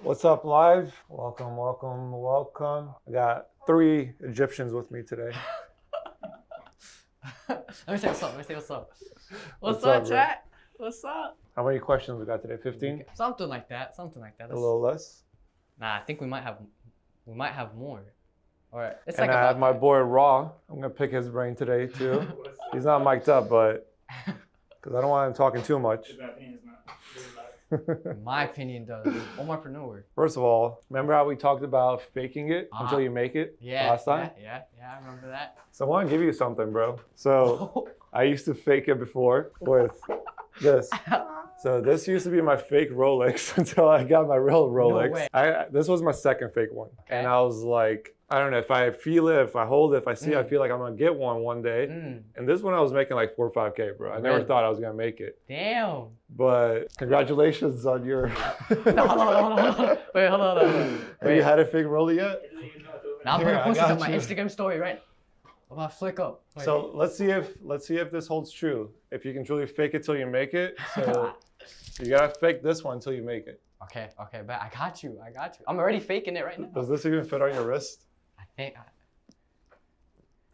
What's up, live? Welcome, welcome, welcome. I got 3 Egyptians with me today. Let me say what's up. What's What's up, up, bro? chat? What's up? How many questions we got today? 15? Something like that. A little less. Nah, I think we might have more. All right. It's And like I have about my that. boy Raw. I'm gonna pick his brain today too. He's not mic'd up, but because I don't want him talking too much. My opinion is not really loud. In my opinion, does. Omarpreneur. First of all, remember how we talked about faking it until you make it last time? Yeah, I remember that. So I want to give you something, bro. So I used to fake it before with this. So this used to be my fake Rolex until I got my real Rolex. way. This was my second fake one. Okay. And I was like, I don't know, if I feel it, if I hold it, if I see it, I feel like I'm going to get one day. And this one I was making like 4 or 5K, bro. I never Really? thought I was going to make it. Damn. But congratulations on your... No, hold on. Wait, hold on. Have you had a fake Rolex yet? It doesn't even know what to open. Now I'm Here, gonna I post this got on my you. Instagram story, right? I'm gonna flick up. Wait. So let's see if this holds true. If you can truly fake it till you make it. So you gotta fake this one till you make it. Okay, but I got you. I'm already faking it right now. Does this even fit on your wrist? I think.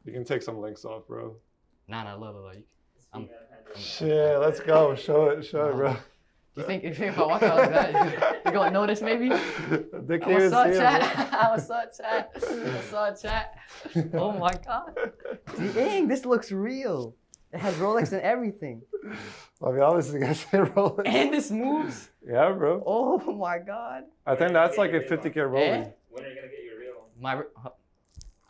You can take some links off, bro. Nah, look. Shit, let's go. Show it, bro. Do you think if I walk out like that, you gonna notice maybe? They can't What's even up, see it, chat? What's up, chat? Oh my god. Dang, this looks real. It has Rolex and everything. bro. I mean, obviously, you gotta say Rolex. And this moves. Yeah, bro. Oh my god. I think that's like a 50K Rolex. Eh? When are you gonna get your real one?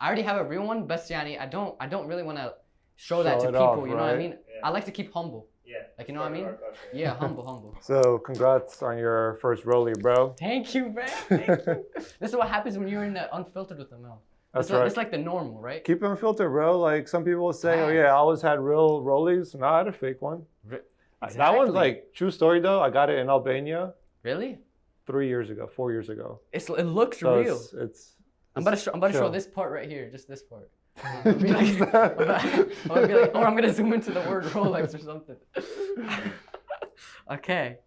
I already have a real one, but Siani, I don't really want to show that to Show it people. off, You know what I right? mean? Yeah. I like to keep humble. Yeah. Like, you know what I mean? Our culture. Yeah, humble. So congrats on your first Rolex, bro. Thank you, man. Thank you. This is what happens when you're in the Unfiltered with Amel. That's right. It's like the normal, right? Keep them filtered, bro. Like some people will say, oh Facts. yeah, I always had real Rolex. No, I had a fake one. That one's Exactly. like, true story though. I got it in Albania Really? 4 years ago. It looks So real. it's I'm about to show chill. this part right here, just this part. I'm gonna be like, or I'm gonna zoom into the word Rolex or something. Okay,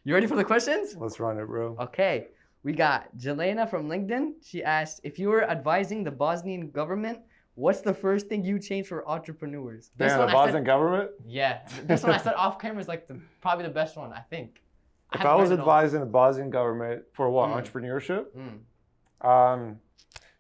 you ready for the questions? Let's run it, bro. Okay, we got Jelena from LinkedIn. She asked, if you were advising the Bosnian government, what's the first thing you change for entrepreneurs? Damn, the I Bosnian said, government? yeah, this one I said off camera is like probably the best one, I think. If I haven't was read it all. advising the Bosnian government for what, entrepreneurship? Mm.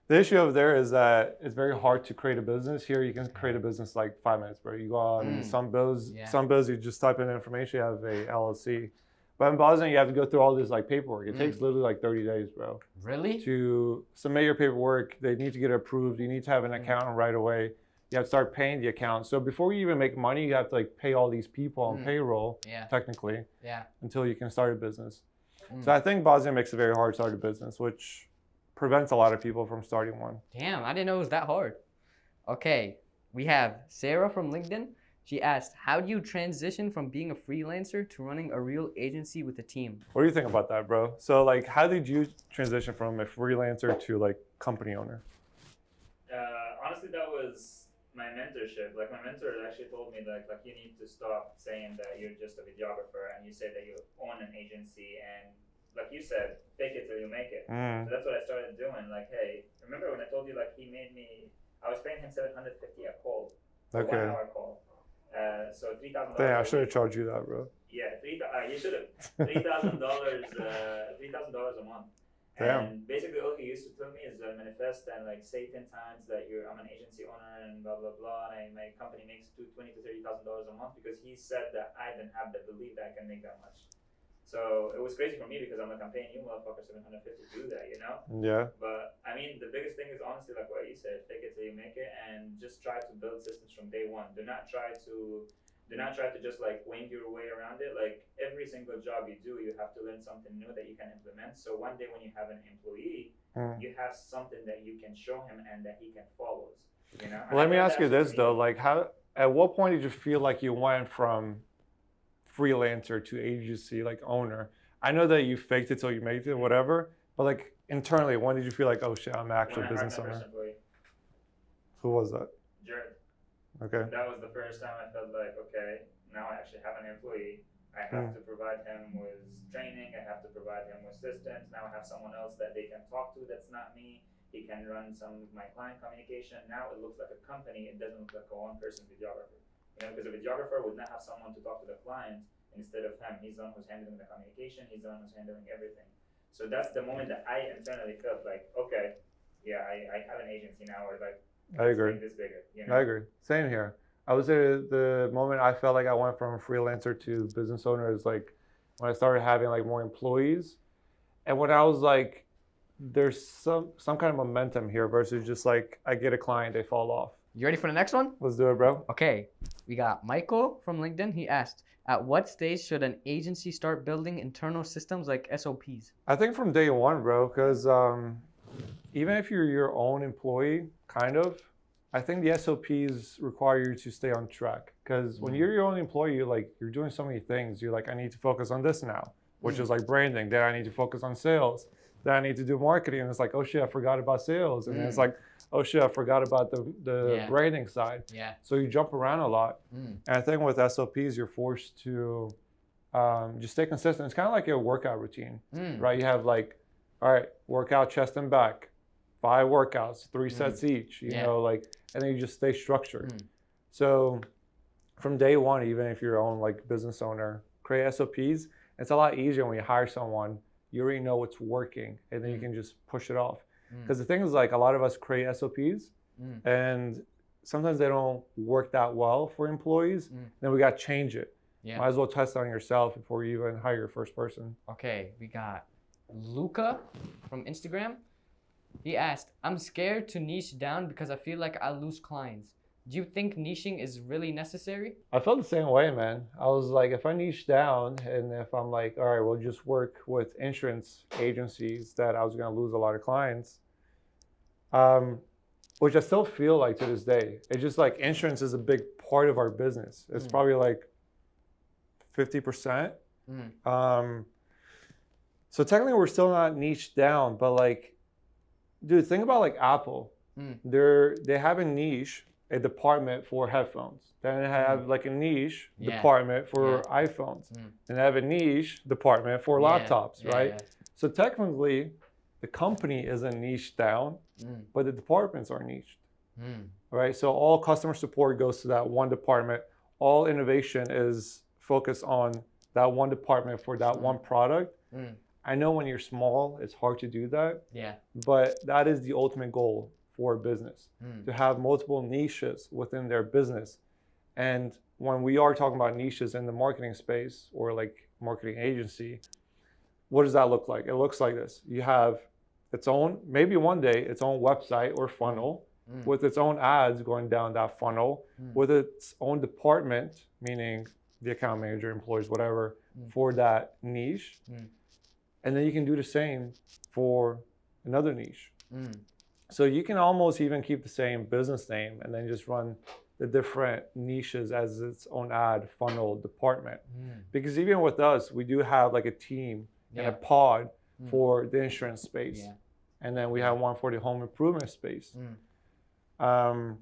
The issue over there is that it's very hard to create a business. Here, you can create a business like 5 minutes, bro. You go on some bills, you just type in information, you have a LLC. But in Bosnia, you have to go through all this like paperwork. It takes literally like 30 days, bro. Really? To submit your paperwork, they need to get it approved. You need to have an accountant right away. You have to start paying the accountant. So before you even make money, you have to like pay all these people on payroll, technically, until you can start a business. So I think Bosnia makes it very hard to start a business, which prevents a lot of people from starting one. Damn, I didn't know it was that hard. Okay, we have Sarah from LinkedIn. She asked, how do you transition from being a freelancer to running a real agency with a team? What do you think about that, bro? So like, how did you transition from a freelancer to like company owner? Honestly, that was my mentorship. Like my mentor actually told me like you need to stop saying that you're just a videographer and you say that you own an agency and like you said, fake it till you make it. So that's what I started doing. Like, hey, remember when I told you like I was paying him $750 a call, a 1 hour call. So $3,000. Damn, I should have charged you that, bro. Yeah, you should have $3,000. $3,000 a month. Damn. And basically, all he used to tell me is manifest and like say 10 times that I'm an agency owner and blah blah blah, and my company makes $20,000 to $30,000 a month because he said that I didn't have the belief that I can make that much. So it was crazy for me because I'm like, I'm paying you motherfucker $750 to do that, you know? Yeah. But I mean, the biggest thing is honestly like what you said, fake it till you make it, and just try to build systems from day one. Do not try to just like wing your way around it. Like every single job you do, you have to learn something new that you can implement. So one day when you have an employee, you have something that you can show him and that he can follow. You know? Well, let me ask you this though, like at what point did you feel like you went from freelancer to agency, like owner? I know that you faked it till you made it, whatever, but like internally, when did you feel like, oh shit, I'm an actual business owner? Who was that? Jared. Okay. That was the first time I felt like, okay, now I actually have an employee. I have to provide him with training. I have to provide him with systems. Now I have someone else that they can talk to that's not me. He can run some of my client communication. Now it looks like a company. It doesn't look like a one-person videographer. Because a videographer would not have someone to talk to the client instead of him. He's the one who's handling the communication. He's the one who's handling everything. So that's the moment that I internally felt like, okay, yeah, I have an agency now, or like, I agree. make this bigger. I agree. Same here. I would say the moment I felt like I went from freelancer to business owner is like when I started having like more employees, and when I was like, there's some kind of momentum here versus just like I get a client, they fall off. You ready for the next one? Let's do it, bro. Okay, we got Michael from LinkedIn. He asked, at what stage should an agency start building internal systems like SOPs? I think from day one, bro, because even if you're your own employee, kind of, I think the SOPs require you to stay on track. Because when you're your own employee, you're doing so many things. You're like, I need to focus on this now, which is like branding. Then I need to focus on sales. Then I need to do marketing. And it's like, oh shit, I forgot about sales. And then it's like, oh shit, I forgot about the branding side. Yeah. So you jump around a lot. And I think with SOPs, you're forced to just stay consistent. It's kind of like a workout routine, right? You have like, all right, workout chest and back, 5 workouts, 3 sets each, you know, and then you just stay structured. So from day one, even if you're your own like business owner, create SOPs. It's a lot easier when you hire someone, you already know what's working, and then you can just push it off. Because the thing is, like, a lot of us create SOPs, and sometimes they don't work that well for employees. Then we got to change it. Might as well test on yourself before you even hire your first person. Okay, we got Luca from Instagram. He asked, I'm scared to niche down because I feel like I'll lose clients. Do you think niching is really necessary? I felt the same way, man. I was like, if I niche down and if I'm like, all right, we'll just work with insurance agencies, that I was going to lose a lot of clients, which I still feel like to this day. It's just like insurance is a big part of our business. It's probably like 50%. So technically we're still not niched down, but like, dude, think about like Apple. They have a niche, a department for headphones. Then they have like a niche department for iPhones. And they have a niche department for laptops, right? So technically, the company isn't niched down, but the departments are niched, right? So all customer support goes to that one department. All innovation is focused on that one department for that one product. I know when you're small, it's hard to do that. But that is the ultimate goal for a business, to have multiple niches within their business. And when we are talking about niches in the marketing space or like marketing agency, what does that look like? It looks like this. You have its own, maybe one day, its own website or funnel with its own ads going down that funnel, with its own department, meaning the account manager, employees, whatever, for that niche. And then you can do the same for another niche. So you can almost even keep the same business name and then just run the different niches as its own ad funnel department. Because even with us, we do have like a team and a pod for the insurance space. And then we have one for the home improvement space. To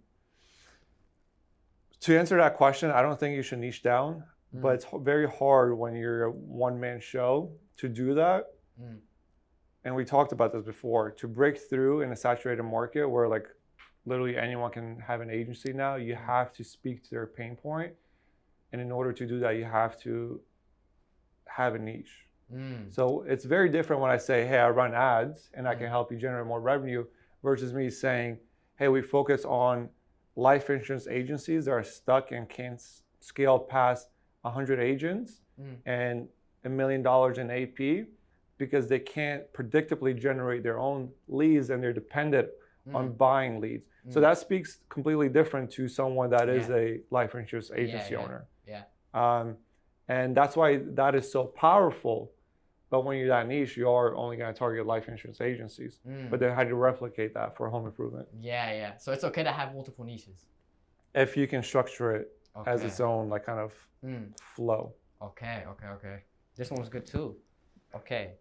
answer that question, I don't think you should niche down, but it's very hard when you're a one-man show to do that. And we talked about this before, to break through in a saturated market where like literally anyone can have an agency now, you have to speak to their pain point. And in order to do that, you have to have a niche. So it's very different when I say, hey, I run ads and I can help you generate more revenue, versus me saying, hey, we focus on life insurance agencies that are stuck and can't scale past 100 agents and $1 million in AP, because they can't predictably generate their own leads and they're dependent on buying leads. So that speaks completely different to someone that is a life insurance agency owner. And that's why that is so powerful. But when you're that niche, you are only going to target life insurance agencies. But then how do you replicate that for home improvement? So it's okay to have multiple niches if you can structure it as its own like kind of flow. Okay. This one was good too. Okay.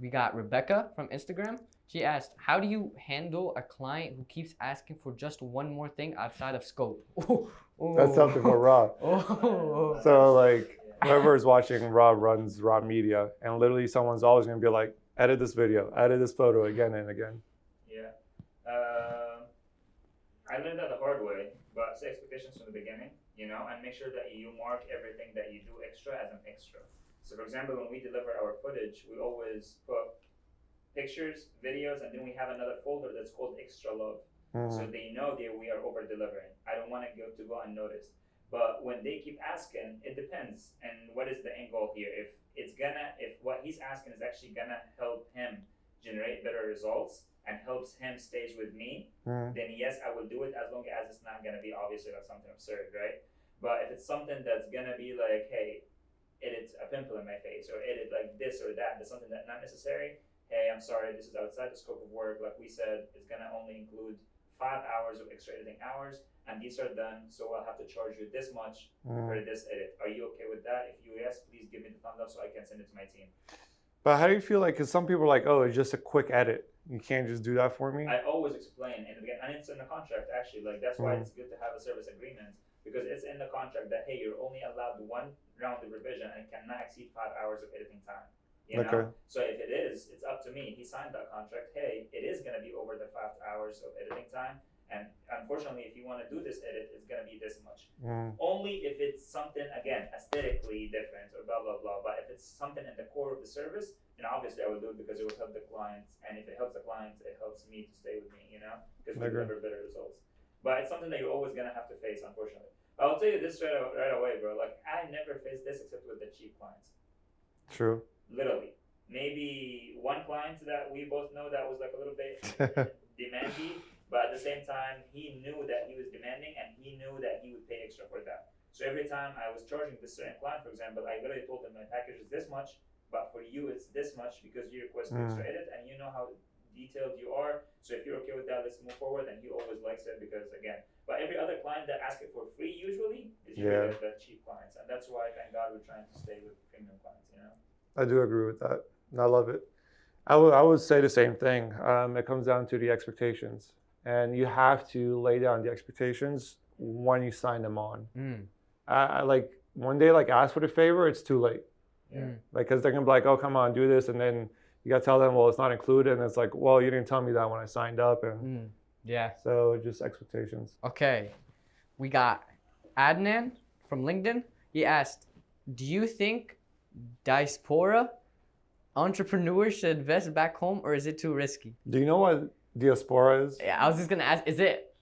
We got Rebecca from Instagram. She asked, how do you handle a client who keeps asking for just one more thing outside of scope? That's something for Rob. So like, whoever is watching Rob runs Rob Media, and literally someone's always going to be like, edit this video, edit this photo again and again. Yeah. I learned that the hard way, but set expectations from the beginning, and make sure that you mark everything that you do extra as an extra. So for example, when we deliver our footage, we always put pictures, videos, and then we have another folder that's called extra love. So they know that we are over delivering. I don't want to go unnoticed. But when they keep asking, it depends. And what is the end goal here? If what he's asking is actually gonna help him generate better results and helps him stays with me, then yes, I will do it as long as it's not gonna be obviously like something absurd, right? But if it's something that's gonna be like, hey, edit a pimple in my face, or edit like this or that, that's something that's not necessary. Hey, I'm sorry, this is outside the scope of work. Like we said, it's gonna only include 5 hours of extra editing hours, and these are done, so I'll have to charge you this much for this edit. Are you okay with that? If you yes, please give me the thumbs up so I can send it to my team. But how do you feel like, because some people are like, oh, it's just a quick edit. You can't just do that for me? I always explain, and again, and it's in the contract actually, like that's why it's good to have a service agreement, because it's in the contract that, hey, you're only allowed 1 round of revision and it cannot exceed 5 hours of editing time. You know? So if it is, it's up to me. He signed that contract. Hey, it is going to be over the 5 hours of editing time. And unfortunately, if you want to do this edit, it's going to be this much. Only if it's something, again, aesthetically different or blah, blah, blah. But if it's something in the core of the service, obviously I will do it because it will help the clients. And if it helps the clients, it helps me to stay with me, because we deliver better results. But it's something that you're always going to have to face, unfortunately. I'll tell you this right away, bro. Like, I never faced this except with the cheap clients. True. Literally. Maybe one client that we both know that was like a little bit demanding, but at the same time, he knew that he was demanding and he knew that he would pay extra for that. So every time I was charging this certain client, for example, I literally told him my package is this much, but for you it's this much because you requested extra edit and you know how detailed you are. So if you're okay with that, let's move forward. And he always likes it because, again, but every other client that asks it for free usually is usually the cheap clients. And that's why, thank God, we're trying to stay with premium clients, I do agree with that. I love it. I would say the same thing. It comes down to the expectations. And you have to lay down the expectations when you sign them on. I like, when they like ask for the favor, it's too late. Like, because they're going to be like, oh, come on, do this. And then you got to tell them, well, it's not included. And it's like, well, you didn't tell me that when I signed up. And so just expectations. Okay. We got Adnan from LinkedIn. He asked, do you think diaspora entrepreneurs should invest back home, or is it too risky? Do you know what diaspora is? Yeah, I was just going to ask,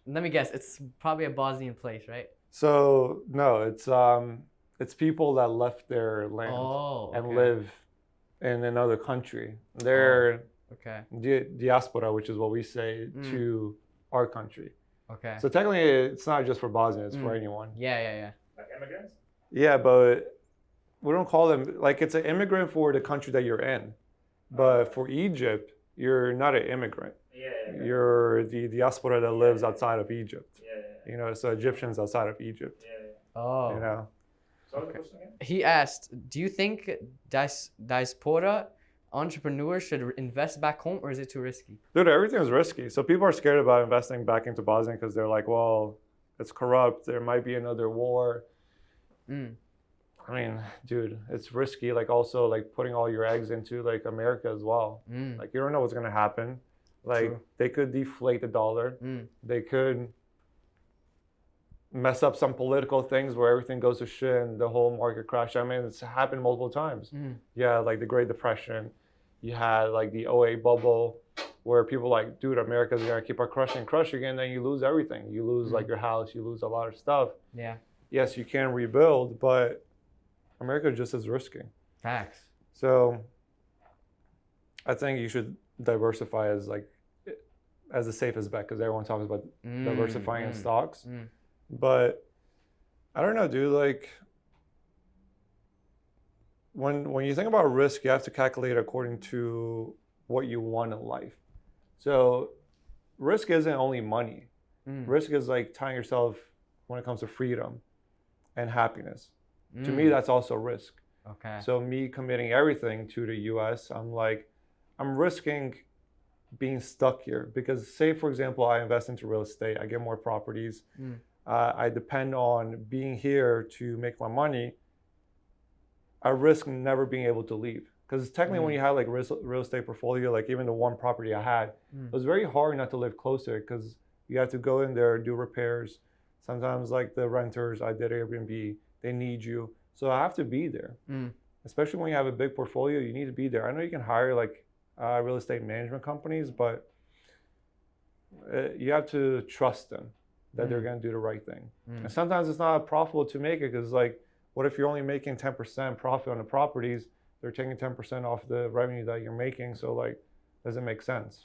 let me guess, it's probably a Bosnian place, right? So, no, it's people that left their land and live in another country. They're diaspora, which is what we say to our country. Okay. So technically, it's not just for Bosnia; it's for anyone. Yeah. Like immigrants? Yeah, but we don't call them, like, it's an immigrant for the country that you're in. But for Egypt, you're not an immigrant. You're the diaspora that lives outside of Egypt. So Egyptians outside of Egypt. So what's the question again? He asked, do you think diaspora entrepreneurs should invest back home, or is it too risky? Dude, everything is risky. So people are scared about investing back into Bosnia because they're like, well, it's corrupt. There might be another war. I mean, dude, it's risky. Like, also, like, putting all your eggs into, like, America as well. Like, you don't know what's going to happen. Like, they could deflate the dollar. They could mess up some political things where everything goes to shit and the whole market crash. I mean, it's happened multiple times. Yeah, like the Great Depression. You had, like, the '08 bubble where people like, dude, America's going to keep on crushing, and then you lose everything. You lose, like, your house. You lose a lot of stuff. Yeah. Yes, you can rebuild, but America just is risky. Facts. So I think you should diversify as the safest bet, because everyone talks about diversifying in stocks. But I don't know, dude. Like, when you think about risk, you have to calculate according to what you want in life. So risk isn't only money. Risk is like tying yourself when it comes to freedom and happiness. To me, that's also risk. Okay. So me committing everything to the US, I'm risking being stuck here, because say, for example, I invest into real estate, I get more properties. I depend on being here to make my money. I risk never being able to leave. Because technically when you have like real estate portfolio, like even the one property I had, it was very hard not to live close to it because you have to go in there, do repairs. Sometimes like the renters, I did Airbnb, they need you. So I have to be there. Especially when you have a big portfolio, you need to be there. I know you can hire like real estate management companies, but you have to trust them that they're going to do the right thing. And sometimes it's not profitable to make it because like, what if you're only making 10% profit on the properties? They're taking 10% off the revenue that you're making. So like, doesn't make sense.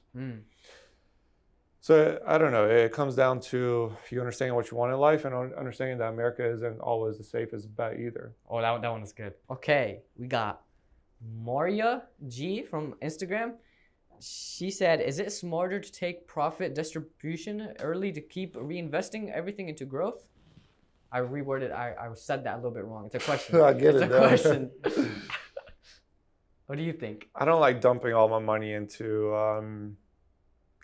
So I don't know. It comes down to you understanding what you want in life and understanding that America isn't always the safest bet either. Oh, that one is good. Okay, we got Maria G from Instagram. She said, is it smarter to take profit distribution early to keep reinvesting everything into growth? I reworded, I said that a little bit wrong. It's a question. I get it's it. a question. What do you think? I don't like dumping all my money into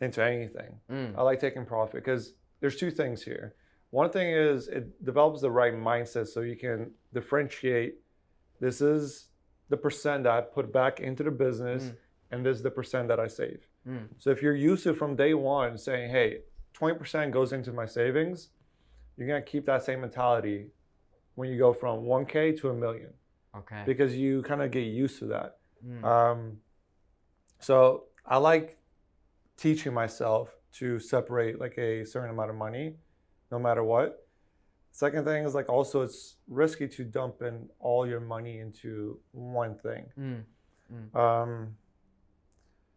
anything. I like taking profit because there's two things here. One thing is it develops the right mindset so you can differentiate. This is the percent that I put back into the business and this is the percent that I save. So if you're used to from day one saying, hey, 20% goes into my savings, you're gonna keep that same mentality when you go from 1K to $1 million. Okay. Because you kind of get used to that. So I like teaching myself to separate like a certain amount of money, no matter what. Second thing is like also it's risky to dump in all your money into one thing.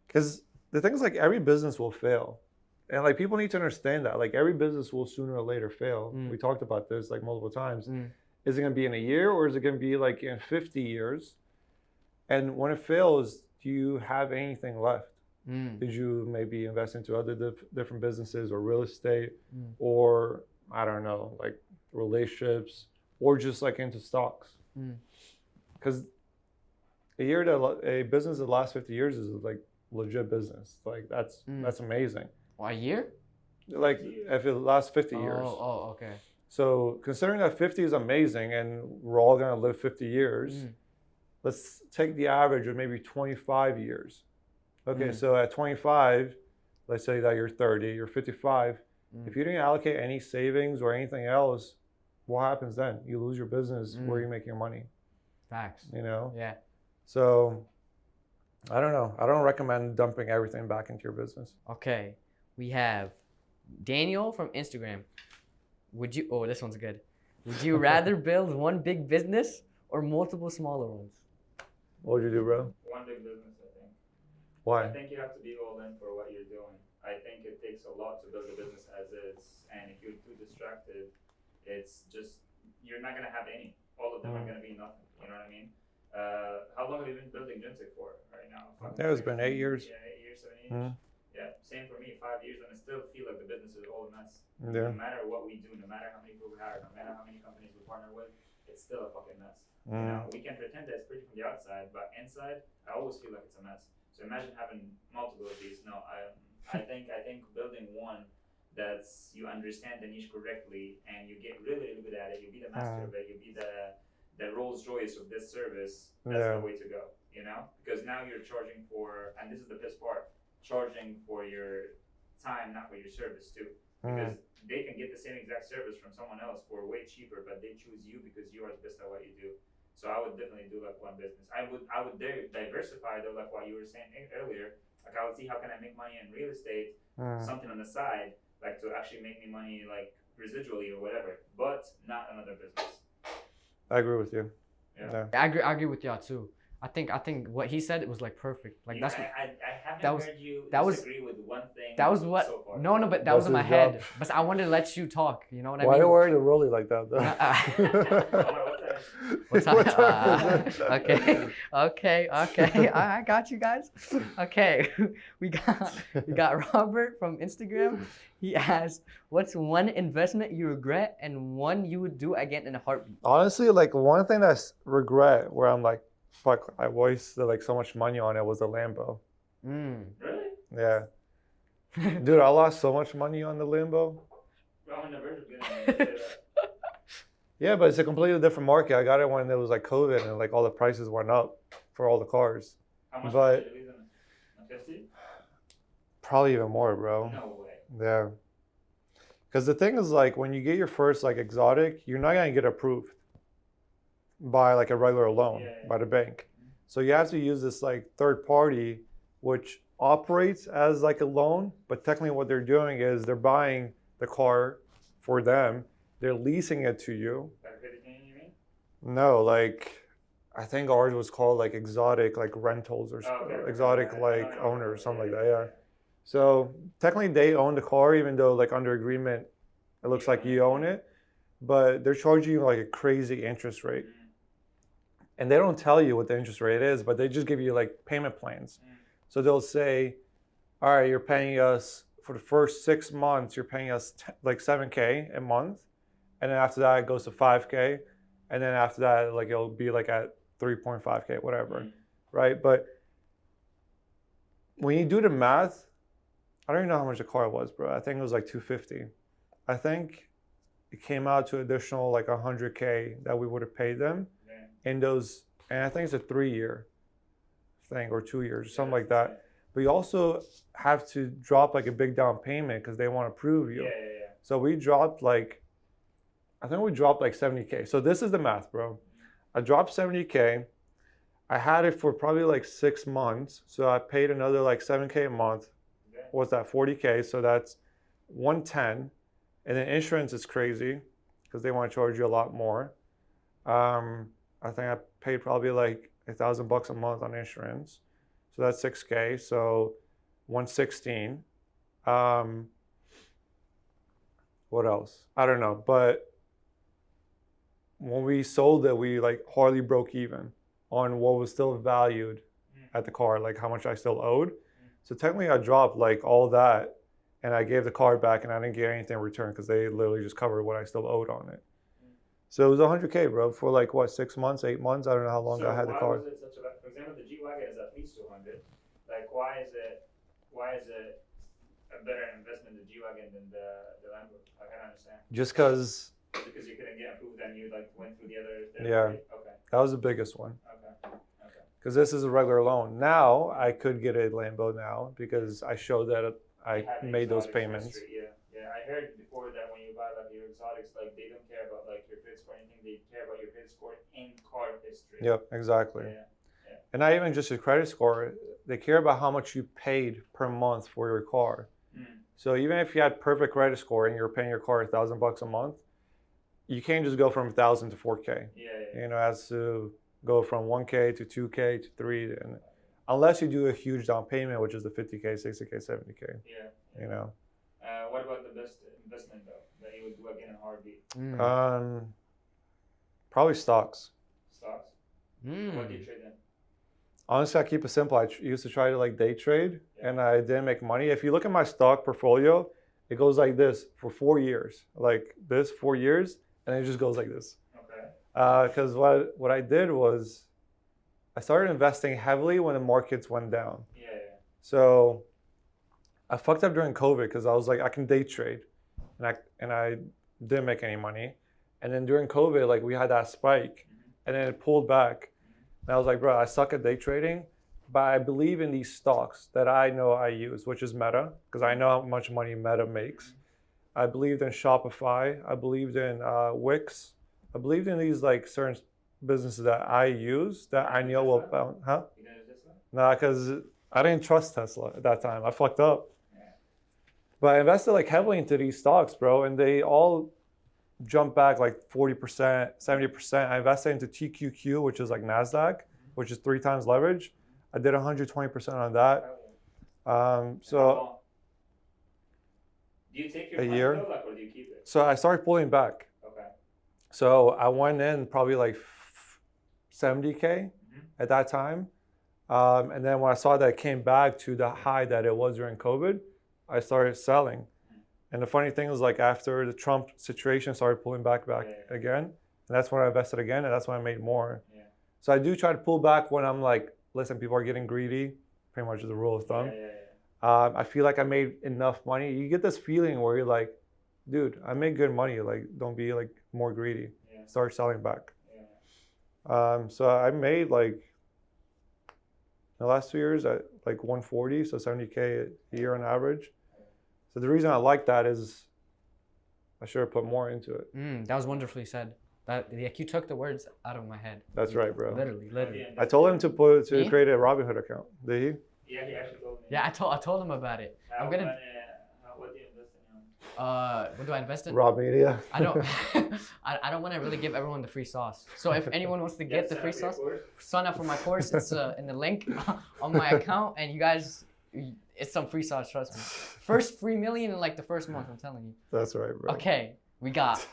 Because the thing is like every business will fail. And like people need to understand that like every business will sooner or later fail. We talked about this like multiple times. Is it going to be in a year or is it going to be like in 50 years? And when it fails, do you have anything left? Did you maybe invest into other different businesses or real estate or I don't know, like relationships or just like into stocks? Because a business that lasts 50 years is like legit business. Like that's amazing. A year? Like if it lasts 50 years. Oh, okay. So considering that 50 is amazing and we're all gonna live 50 years, let's take the average of maybe 25 years. Okay, so at 25, let's say that you're 30, you're 55. If you didn't allocate any savings or anything else, what happens then? You lose your business. Where are you making your money? Facts. You know? Yeah. So I don't know. I don't recommend dumping everything back into your business. Okay. We have Daniel from Instagram. Oh, this one's good. Would you rather build one big business or multiple smaller ones? What would you do, bro? One big business, I think. Why? I think you have to be all in for what you're doing. I think it takes a lot to build a business as is, and if you're too distracted, it's just, you're not gonna have any. All of them are gonna be nothing, you know what I mean? How long have you been building Gymtech for right now? Yeah, it's been 8 years. Yeah, 8 years, 7 years. Yeah, same for me, 5 years, and I still feel like the business is all a mess. Yeah. No matter what we do, no matter how many people we hire, no matter how many companies we partner with, it's still a fucking mess. You know, we can pretend that it's pretty from the outside, but inside, I always feel like it's a mess. So imagine having multiple of these. No, I think building one that's you understand the niche correctly and you get really, really good at it. You be the master of it. You be the Rolls Royce of this service. That's the way to go. You know, because now you're charging for, and this is the best part, charging for your time, not for your service too. Because they can get the same exact service from someone else for way cheaper, but they choose you because you are the best at what you do. So I would definitely do like one business. I would diversify though, like what you were saying earlier. Like I would see how can I make money in real estate, something on the side, like to actually make me money like residually or whatever, but not another business. I agree with you. Yeah. I agree with y'all too. I think what he said, it was like perfect. Like that's what I haven't heard you disagree with one thing. That was what so far. No, but that was in my head. But I wanted to let you talk. You know what I mean? Why do you worry to Rolly like that though? What's okay. I got you guys. Okay, we got Robert from Instagram. He asked, "What's one investment you regret and one you would do again in a heartbeat?" Honestly, like one thing that's regret where I'm like, fuck, I wasted like so much money on it was a Lambo. Really? Yeah. Dude, I lost so much money on the Lambo. Bro, I'm on the verge of getting one. Yeah, but it's a completely different market. I got it when it was like COVID and like all the prices went up for all the cars. How much But did you lose on 50? probably even more, bro. No way. Yeah. Because the thing is, like, when you get your first like exotic, you're not gonna get approved by like a regular loan by the bank. So you have to use this like third party, which operates as like a loan, but technically what they're doing is they're buying the car for them. They're leasing it to you. Like 50K, you mean? No, like I think ours was called like exotic like rentals or exotic like owner or something like that. Yeah. So technically they own the car, even though like under agreement it looks like you own it, but they're charging you like a crazy interest rate. And they don't tell you what the interest rate is, but they just give you like payment plans. So they'll say, all right, you're paying us for the first 6 months, you're paying us like 7K a month. And then after that, it goes to 5K. And then after that, like it'll be like at 3.5K, whatever, right? But when you do the math, I don't even know how much the car was, bro. I think it was like 250. I think it came out to additional like 100K that we would have paid them in those, and I think it's a 3-year thing or 2 years, or something like that. But you also have to drop like a big down payment because they want to approve you. So we dropped like, I think we dropped like 70K. So this is the math, bro. I dropped 70K. I had it for probably like 6 months. So I paid another like 7K a month. What's that, 40K? So that's 110. And then insurance is crazy because they want to charge you a lot more. I think I paid probably like $1,000 a month on insurance. So that's 6K. So 116. What else? I don't know. But when we sold it, we like hardly broke even on what was still valued at the car, like how much I still owed. So technically I dropped like all that and I gave the car back and I didn't get anything in return because they literally just covered what I still owed on it. So it was 100K, bro, for like what, 6 months, 8 months? I don't know how long I had the car. So why was it such a, for example, the G-Wagon is at least 200. Like why is it a better investment, the G-Wagon than the Lambo? I can't understand. Just because you couldn't get approved and you like went through the other. Yeah. Okay. That was the biggest one. Okay. Because this is a regular loan. Now I could get a Lambo now because I showed that I made those payments. Yeah. I heard before that when you buy like your exotics, like they don't care about like your credit score or anything. They care about your credit score in car history. Yep, exactly. Yeah. And not even just your credit score. They care about how much you paid per month for your car. So even if you had perfect credit score and you're paying your car $1,000 a month, you can't just go from 1,000 to 4K. You know, it has to go from 1K to 2K to 3, and unless you do a huge down payment, which is the 50K, 60K, 70K. You know. What about the best investment though that you would do again in a heartbeat? Probably stocks. Stocks. What do you trade in? Honestly, I keep it simple. I used to try to like day trade, and I didn't make money. If you look at my stock portfolio, it goes like this for 4 years, like this 4 years, and it just goes like this. Because what I did was I started investing heavily when the markets went down. So I fucked up during COVID because I was like, I can day trade, and I didn't make any money. And then during COVID, like we had that spike, and then it pulled back. And I was like, bro, I suck at day trading, but I believe in these stocks that I know I use, which is Meta, because I know how much money Meta makes. I believed in Shopify. I believed in Wix. I believed in these like certain businesses that I use that I know will bounce. Huh? You know Tesla? Nah, because I didn't trust Tesla at that time. I fucked up. But I invested like heavily into these stocks, bro, and they all jumped back like 40%, 70%. I invested into TQQ, which is like NASDAQ, which is 3 times leverage. I did 120% on that. So do you take your a money year. though, like, or do you keep it? So I started pulling back. Okay. So I went in probably like 70K at that time. And then when I saw that it came back to the high that it was during COVID, I started selling. And the funny thing was like after the Trump situation started pulling back again, and that's when I invested again, and that's when I made more. So I do try to pull back when I'm like, listen, people are getting greedy, pretty much is the rule of thumb. I feel like I made enough money. You get this feeling where you're like, dude, I make good money, like don't be like more greedy. start selling back. Yeah. So I made like the last 2 years at like 140, so 70K a year on average. So the reason I like that is I should have put more into it. That was wonderfully said. Like you took the words out of my head. That's right, bro. Literally. I told him to create a Robinhood account. Did he? Yeah, he actually told me. Yeah, I told him about it. What do you invest in? What do I invest in? Raw media. I don't I don't want to really give everyone the free sauce. So if anyone wants to get the free sauce, sign up for my course. It's in the link on my account, and you guys, it's some free sauce, trust me. First free million in like the first month, I'm telling you. That's right, bro. Okay, we got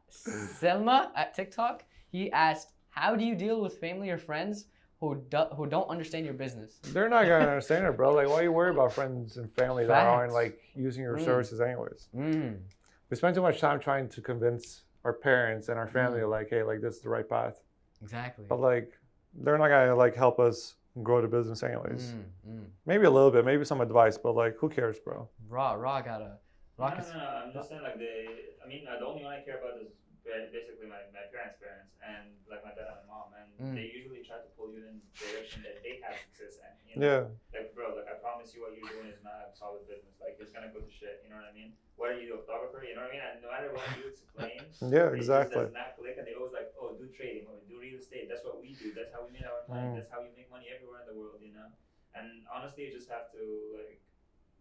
Selma at TikTok. He asked, how do you deal with family or friends who don't understand your business? They're not gonna understand it, bro. Like, why you worry about friends and family that aren't like using your services anyways? We spend too much time trying to convince our parents and our family, like, hey, like this is the right path. Exactly. But like, they're not gonna like help us grow the business anyways. Maybe a little bit, maybe some advice, but like, who cares, bro? Raw gotta. No, I'm just saying like the only one I care about is basically my parents' parents and like my dad and my mom, and they usually try to pull you in the direction that they have success in. You know? Like, bro, like I promise you, what you're doing is not a solid business. Like it's gonna go to shit. You know what I mean? Whether you do a photographer, you know what I mean? And no matter what you explain, exactly. It just does not click, and they always like, oh, do trading or do real estate. That's what we do. That's how we made our money. That's how we make money everywhere in the world. You know? And honestly, you just have to like.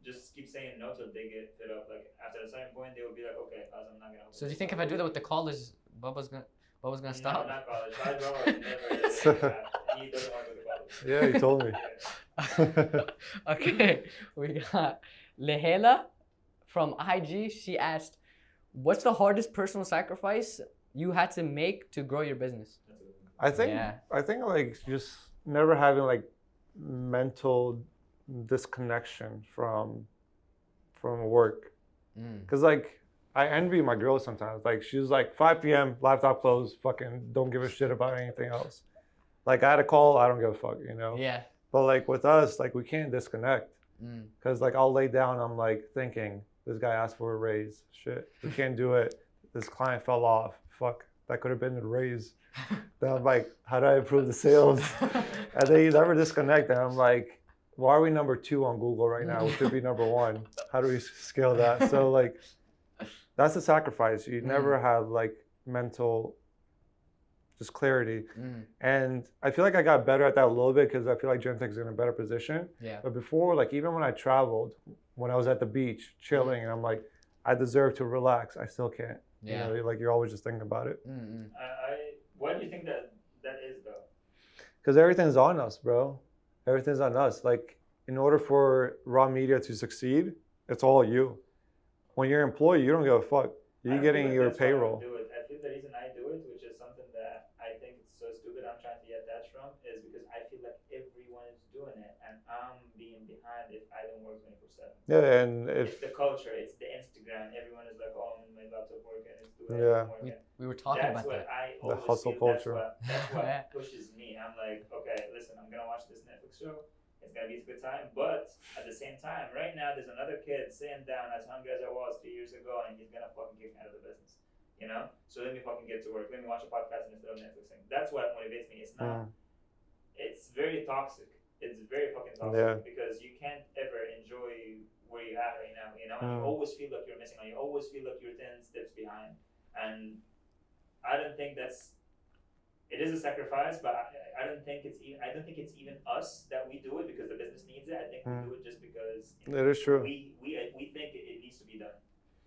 Just keep saying no till they get fed up. Like after a certain point, they will be like, "Okay, cuz I'm not gonna." So do you think if I do that with the college, Bubba's gonna stop? No, not college. College Bubba never. He doesn't want to go to college. Yeah, he told me. Okay, we got Lehela from IG. She asked, "What's the hardest personal sacrifice you had to make to grow your business?" I think like just never having like mental disconnection from work, because like I envy my girl sometimes. Like she's like 5 p.m. laptop closed, fucking don't give a shit about anything else. Like I had a call, I don't give a fuck, you know. Yeah. But like with us, like we can't disconnect, because like I'll lay down, I'm like thinking this guy asked for a raise, shit, we can't do it. This client fell off, fuck, that could have been the raise. Then I'm like, how do I improve the sales? And then you never disconnect, and I'm like, why are we number 2 on Google right now? We should be number 1. How do we scale that? So like, that's a sacrifice. You never have like mental, just clarity. And I feel like I got better at that a little bit because I feel like Gentek's in a better position. Yeah. But before, like even when I traveled, when I was at the beach chilling, and I'm like, I deserve to relax. I still can't. Yeah. You know, like you're always just thinking about it. Why do you think that is though? Because everything's on us, bro. Everything's on us. Like, in order for raw media to succeed, it's all you. When you're an employee, you don't give a fuck. You're getting your payroll. I feel the reason I do it, which is something that I think it's so stupid I'm trying to get that from, is because I feel like everyone is doing it, and I'm being behind if I don't work 24/7. Yeah, and it's the culture, it's the Instagram. Everyone is like, oh, I'm in my laptop working, it's doing working. We were talking about that. The hustle culture. That's what pushes me. I'm like, okay, listen, I'm gonna watch this Netflix show. It's gonna be a good time, but at the same time, right now there's another kid sitting down as hungry as I was 3 years ago, and he's gonna fucking kick me out of the business, you know? So let me fucking get to work. Let me watch a podcast instead of Netflixing. That's what motivates me. It's not. It's very toxic. It's very fucking toxic because you can't ever enjoy where you're at right now, you know? And you always feel like you're missing out. You always feel like you're 10 steps behind, and I don't think that's. It is a sacrifice, but I don't think it's even us that we do it because the business needs it. I think we do it just because it is true. We think it needs to be done.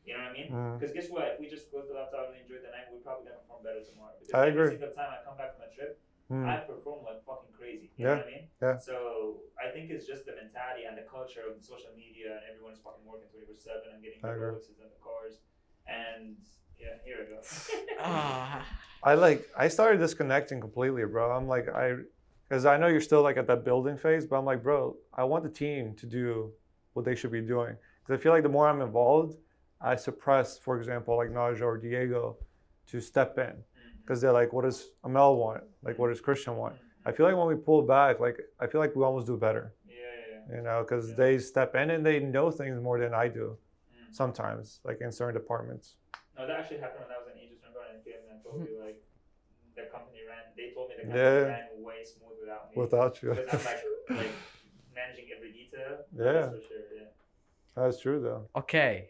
You know what I mean? Because guess what? If we just close the laptop and enjoy the night, we're probably gonna perform better tomorrow. Because every single time I come back from a trip, I perform like fucking crazy. You know what I mean? Yeah. So I think it's just the mentality and the culture of the social media, and everyone's fucking working 24/7 and getting the Rolexes and the cars, and yeah, here we go. I started disconnecting completely, bro. I'm like, because I know you're still like at that building phase, but I'm like, bro, I want the team to do what they should be doing. Because I feel like the more I'm involved, I suppress, for example, like Naja or Diego to step in. Because they're like, what does Amel want? Like, what does Christian want? I feel like when we pull back, like, I feel like we almost do better. Yeah. You know, because they step in and they know things more than I do sometimes, like in certain departments. No, that actually happened when I was in Egypt. told you like the company ran. They told me the company ran way smooth without me. Without you. Because I'm like managing every detail. Yeah. That's for sure. Yeah. That's true though. Okay.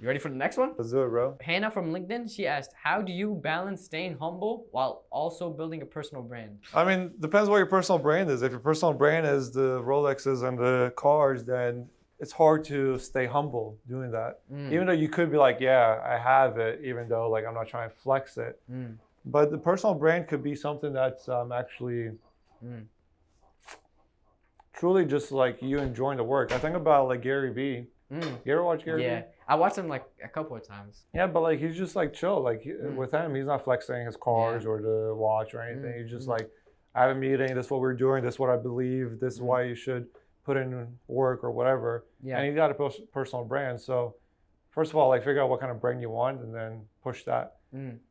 You ready for the next one? Let's do it, bro. Hannah from LinkedIn, she asked, how do you balance staying humble while also building a personal brand? I mean, depends what your personal brand is. If your personal brand is the Rolexes and the cars, then it's hard to stay humble doing that. Even though you could be like, yeah, I have it, even though like I'm not trying to flex it. But the personal brand could be something that's actually truly just like you enjoying the work. I think about like Gary Vee. You ever watch Gary Vee? Yeah, I watched him like a couple of times. Yeah, but like he's just like chill. Like with him, he's not flexing his cars or the watch or anything. He's just like, I have a meeting. This is what we're doing. This is what I believe. This is why you should put in work or whatever. Yeah. And he's got a personal brand. So first of all, like figure out what kind of brand you want and then push that. I'm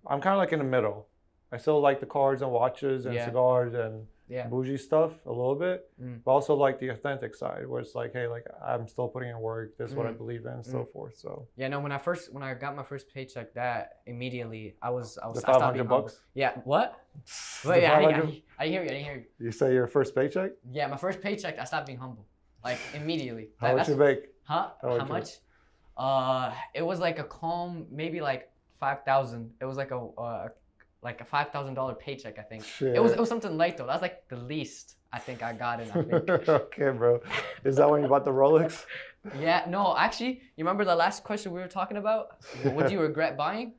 kind of like in the middle. I still like the cars and watches and cigars and bougie stuff a little bit, but also like the authentic side where it's like, hey, like I'm still putting in work. This is what I believe in, and so forth. So yeah, no, when I got my first paycheck, that immediately I the $500. Yeah, what? Wait, I didn't hear you. You say your first paycheck? Yeah, my first paycheck, I stopped being humble, like immediately. How much you make? Huh? How much? It was like a calm, maybe like 5,000. It was like a $5,000 paycheck, I think. Shit. It was something light though. That's like the least I think I got in. I think. Okay, bro. Is that when you bought the Rolex? Yeah. No, actually, you remember the last question we were talking about? What do you regret buying?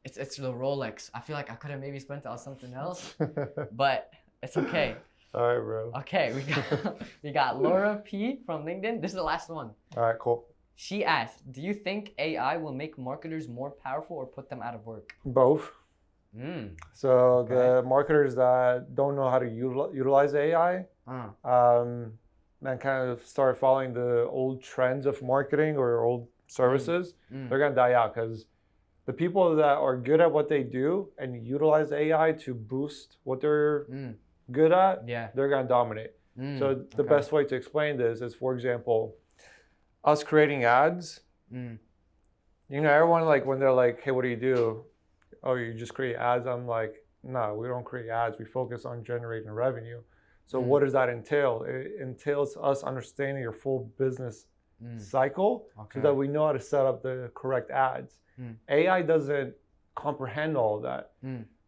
It's the Rolex. I feel like I could have maybe spent it on something else, but it's okay. All right, bro. Okay, we got Laura P from LinkedIn. This is the last one. All right, cool. She asked, do you think AI will make marketers more powerful or put them out of work? Both. So the marketers that don't know how to utilize AI and kind of start following the old trends of marketing or old services, they're going to die out because the people that are good at what they do and utilize AI to boost what they're good at, they're going to dominate. So the best way to explain this is, for example, us creating ads. You know, everyone like when they're like, hey, what do you do? Oh, you just create ads? I'm like, no, we don't create ads. We focus on generating revenue. So what does that entail? It entails us understanding your full business cycle so that we know how to set up the correct ads. AI doesn't comprehend all of that.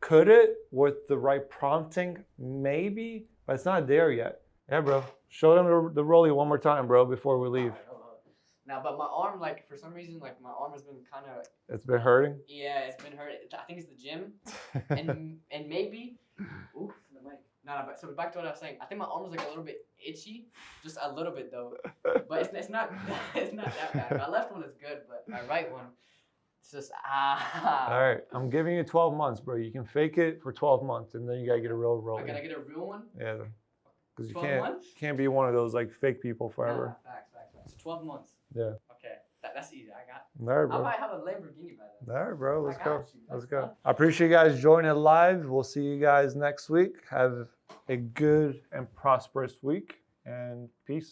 Could it with the right prompting? Maybe, but it's not there yet. Yeah, bro. Show them the rollie one more time, bro, before we leave. Now, but my arm, like, for some reason, like, my arm has been kind of... It's been hurting? Yeah, it's been hurting. I think it's the gym. and maybe... Ooh, the mic. No, but so back to what I was saying. I think my arm was, like, a little bit itchy. Just a little bit, though. But it's not that bad. My left one is good, but my right one, it's just, All right. I'm giving you 12 months, bro. You can fake it for 12 months, and then you got to get a real rollie. I got to get a real one? Yeah. Because you 12 months? can't be one of those, like, fake people forever. Nah, facts. So 12 months. Yeah. Okay, that's easy. I got. All right, bro. I might have a Lamborghini by then. All right, bro. Let's go. Let's go. Fun. I appreciate you guys joining live. We'll see you guys next week. Have a good and prosperous week, and peace.